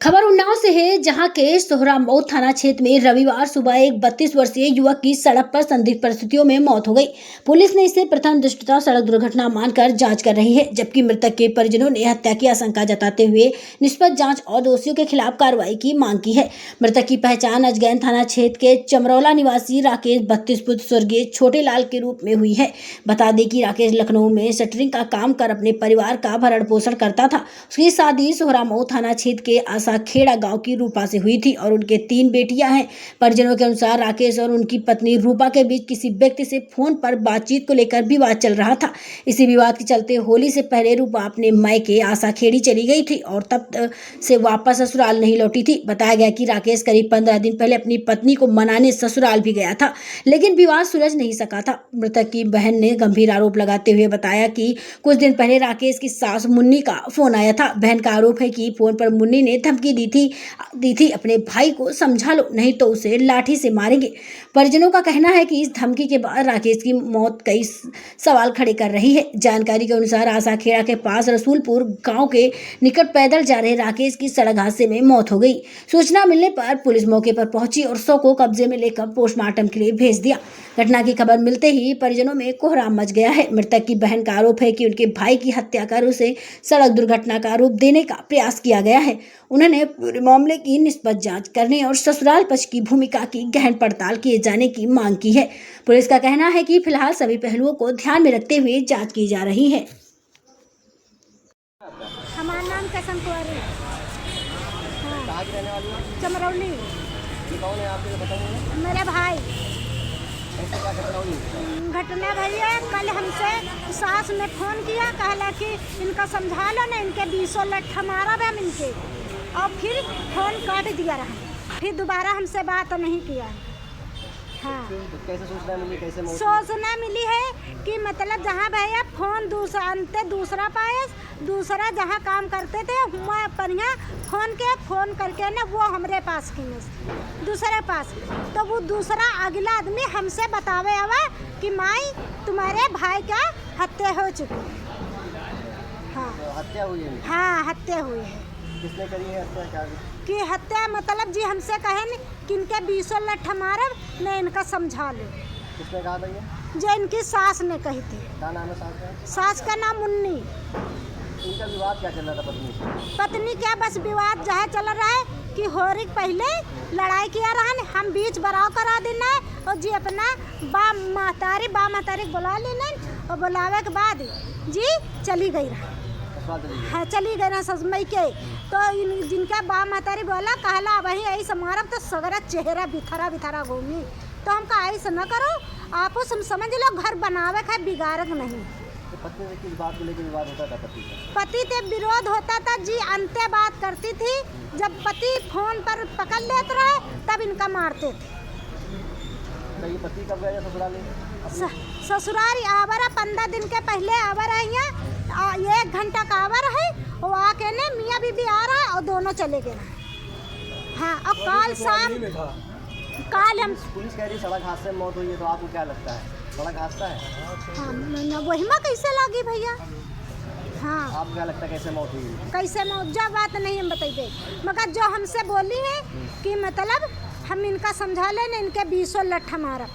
खबर उन्नाव से है, जहां के सोहरामऊ थाना क्षेत्र में रविवार सुबह एक 32 वर्षीय युवक की सड़क पर संदिग्ध परिस्थितियों में मौत हो गई। पुलिस ने इसे प्रथम दृष्टया सड़क दुर्घटना मानकर जांच कर रही है, जबकि मृतक के परिजनों ने हत्या की आशंका जताते हुए निष्पक्ष जांच और दोषियों के खिलाफ कार्रवाई की मांग की है। मृतक की पहचान अजगैन थाना क्षेत्र के चमरौला निवासी राकेश 32 पुत्र स्वर्गीय छोटे लाल के रूप में हुई है। बता दें कि राकेश लखनऊ में शटरिंग का काम कर अपने परिवार का भरण पोषण करता था। उसकी शादी सोहरामऊ थाना क्षेत्र के खेड़ा गांव की रूपा से हुई थी और उनके 3 बेटियां हैं। परिजनों के अनुसार राकेश और उनकी पत्नी रूपा के बीच किसी व्यक्ति से फोन पर बातचीत को लेकर विवाद चल रहा था। इसी विवाद के चलते होली से पहले रूपा अपने मायके आसाखेड़ी चली गई थी और तब से वापस ससुराल नहीं लौटी थी। बताया गया कि राकेश करीब 15 दिन पहले अपनी पत्नी को मनाने ससुराल भी गया था, लेकिन विवाद सुलझ नहीं सका था। मृतक की बहन ने गंभीर आरोप लगाते हुए बताया कि कुछ दिन पहले राकेश की सास मुन्नी का फोन आया था। बहन का आरोप है कि फोन पर मुन्नी ने धमकी दी थी अपने भाई को समझा लो, नहीं तो उसे लाठी से मारेंगे। परिजनों का कहना है कि इस धमकी के बाद राकेश की मौत कई सवाल खड़े कर रही है। जानकारी के अनुसार आसाखेड़ा के पास रसूलपुर गांव के निकट पैदल जा रहे राकेश की सड़क हादसे में मौत हो गई। सूचना मिलने पर पुलिस मौके पर पहुंची और शव को कब्जे में लेकर पोस्टमार्टम के लिए भेज दिया। घटना की खबर मिलते ही परिजनों में कोहराम मच गया है। मृतक की बहन का आरोप है कि उनके भाई की हत्या कर उसे सड़क दुर्घटना का आरोप देने का प्रयास किया गया है। उन्होंने पूरे मामले की निष्पक्ष जांच करने और ससुराल पक्ष की भूमिका की गहन पड़ताल किए जाने की मांग की है। पुलिस का कहना है कि फिलहाल सभी पहलुओं को ध्यान में रखते हुए जांच की जा रही है। हमारा नाम कसम कुंवरी। कहाँ की रहने वाली हो? चमरौली। कौन है आपके बताइए? मेरे भाई। कैसे क्या घटना हुई? घटना भैया कल हमसे सास ने फोन किया, कहला कि इनका समझा लो ना, इनके 20 लठ मारा बे इनके, और फिर फोन काट दिया रहा। फिर दोबारा हमसे बात नहीं किया। हाँ, तो कैसे सूचना मिली, कैसे सूचना मिली है कि मतलब जहाँ भैया फोन दूसरा पाए, दूसरा जहाँ काम करते थे वहाँ पर फोन करके ना वो हमारे पास की दूसरे पास, तो वो दूसरा अगला आदमी हमसे बतावे आवा कि माई तुम्हारे भाई का हत्या हो चुकी। हाँ, तो हत्या हुई है? हाँ, हत्या हुई है। किसने करी है हत्या? क्या कि हत्या मतलब जी हमसे कहे न कि इनके 20 लठ मारब, मैं इनका समझा लो। किसने कहा था ये? जो इनकी सास ने कही थी। क्या नाम है सास का? सास का नाम मुन्नी। इनका विवाद क्या चल रहा था पत्नी से? पत्नी क्या बस विवाद जहाँ चल रहा है कि होरी पहले लड़ाई किया रहा न, हम बीच बराव करा देना और जी अपना बा महतारी बुला लेना, और बुलावे के बाद जी चली गई रहा। हाँ, चली गई ना ससमई के, तो जिनका बा महतारी बोला कहला वही ऐसा मारब तो सगरा चेहरा बिथरा घूमी, तो हम कहा ऐसा न करो, आपो समझ लो घर बनावे का बिगाड़क नहीं। तो पत्नी से किस बात को लेकर विवाद होता था? पति से विरोध होता था जी, अंते बात करती थी, जब पति फोन पर पकड़ लेते रहे तब इनका मारते थे। तो ये पति कब गया ससुराल? ससुराल आवर 15 दिन के पहले आवर है, यहाँ 1 घंटा का आवर है, वो आके ने मियाँ बीबी आ रहा है और दोनों चले गए। हाँ, और कल शाम कल हम पुलिस कह रही सड़क हादसे में मौत हुई है, तो आपको क्या लगता है सड़क हादसा है? हाँ, वही में कैसे लगी भैया? हाँ, आपको क्या लगता है कैसे मौत हुई? कैसे मौत जा बात नहीं हम बताइए, मगर जो हमसे बोली है कि मतलब हम इनका समझा लें, इनके 20 लठ मारा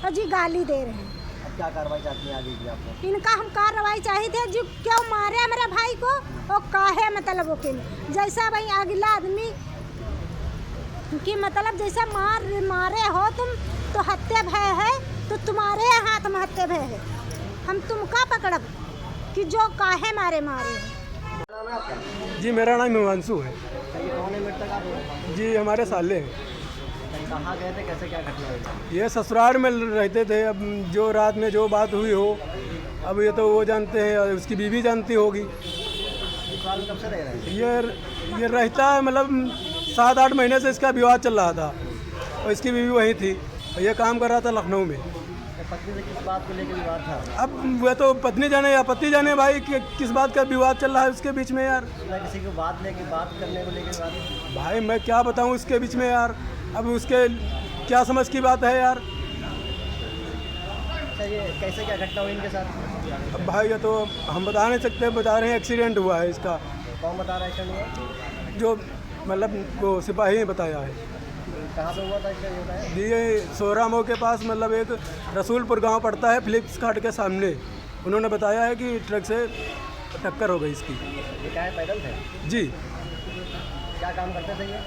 और जी गाली दे रहे हैं। अब क्या कार्रवाई चाहती हैं आगे की आपको? इनका हम कार्रवाई चाहिए थे जी, क्यों मारे मेरे भाई को और काहे मतलब वो के जैसा भाई अगला आदमी कि मतलब जैसा मारे हो तुम, तो हत्या भय है, तो तुम्हारे हाथ में हत्या भय है, हम तुमका पकड़ब कि जो काहे मारे नाम है आपका? जी मेरा नाम हिमांशु है। ये कौन है मृतक आप? जी हमारे साले हैं। कहाँ गए थे, कैसे क्या घटना हुई? ये ससुराल में रहते थे। अब जो रात में जो बात हुई हो, अब ये तो वो जानते हैं, उसकी बीवी जानती होगी। ससुराल में कब से रह रहे हैं? ये रहता है मतलब 7-8 महीने से इसका विवाद चल रहा था और इसकी बीवी वही थी और ये काम कर रहा था लखनऊ में। पत्नी से किस बात को लेकर विवाद था? अब वह तो पत्नी जाने या पति जाने भाई कि किस बात का विवाद चल रहा है उसके बीच में यार। किसी को बात करने को लेकर विवाद? भाई मैं क्या बताऊं इसके बीच में यार, अब उसके क्या समझ की बात है यार। अच्छा, ये कैसे क्या घटना हुई इनके साथ? अब भाई ये तो हम बता नहीं सकते, बता रहे हैं एक्सीडेंट हुआ है इसका। कौन बता रहा है एक्सीडेंट हुआ? जो मतलब वो सिपाही ने बताया है। कहाँ पे हुआ था इसका ये बताया? जी ये सोहरा मोड़ के पास मतलब एक रसूलपुर गांव पड़ता है फिलिप्स घाट के सामने। उन्होंने बताया है कि ट्रक से टक्कर हो गई इसकी। ये क्या है, पैदल थे? जी क्या काम करते थे ये?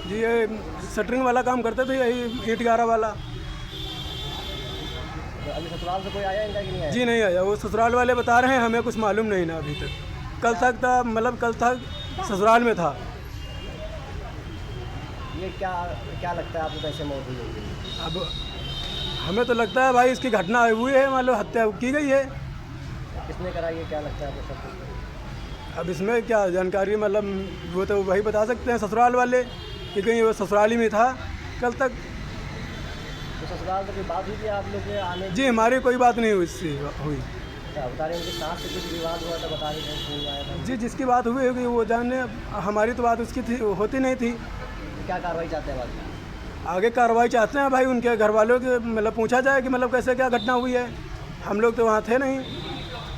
जी ये शटरिंग वाला काम करते थे, यही ईंट गारा वाला। तो अभी ससुराल से कोई आया इनका कि नहीं आया? जी नहीं आया, वो ससुराल वाले बता रहे हैं, हमें कुछ मालूम नहीं ना अभी तक। कल तक था, मतलब कल तक ससुराल में था। ये क्या क्या लगता है आपको, कैसे मौत हुई होगी? अब हमें तो लगता है भाई इसकी घटना हुई है, मतलब हत्या की गई है। किसने कराई है, क्या लगता है आपको सब कुछ? अब इसमें क्या जानकारी, मतलब वो तो वही बता सकते हैं ससुराल वाले कि कहीं वो ससुराली में था कल तक। तो ससुराल से कोई बात हुई थी आप लोग के आने? जी हमारी कोई बात नहीं हुई इससे हुई। क्या बता रहे हैं उनकी सास से कुछ विवाद हुआ था, बता रहे थे फोन आया था? जी जिसकी बात हुई होगी वो जाने, हमारी तो बात उसकी थी होती नहीं थी। तो क्या कार्रवाई चाहते हैं बाद में? आगे कार्रवाई चाहते हैं भाई, उनके घर वालों के मतलब पूछा जाए कि मतलब कैसे क्या घटना हुई है। हम लोग तो वहाँ थे नहीं।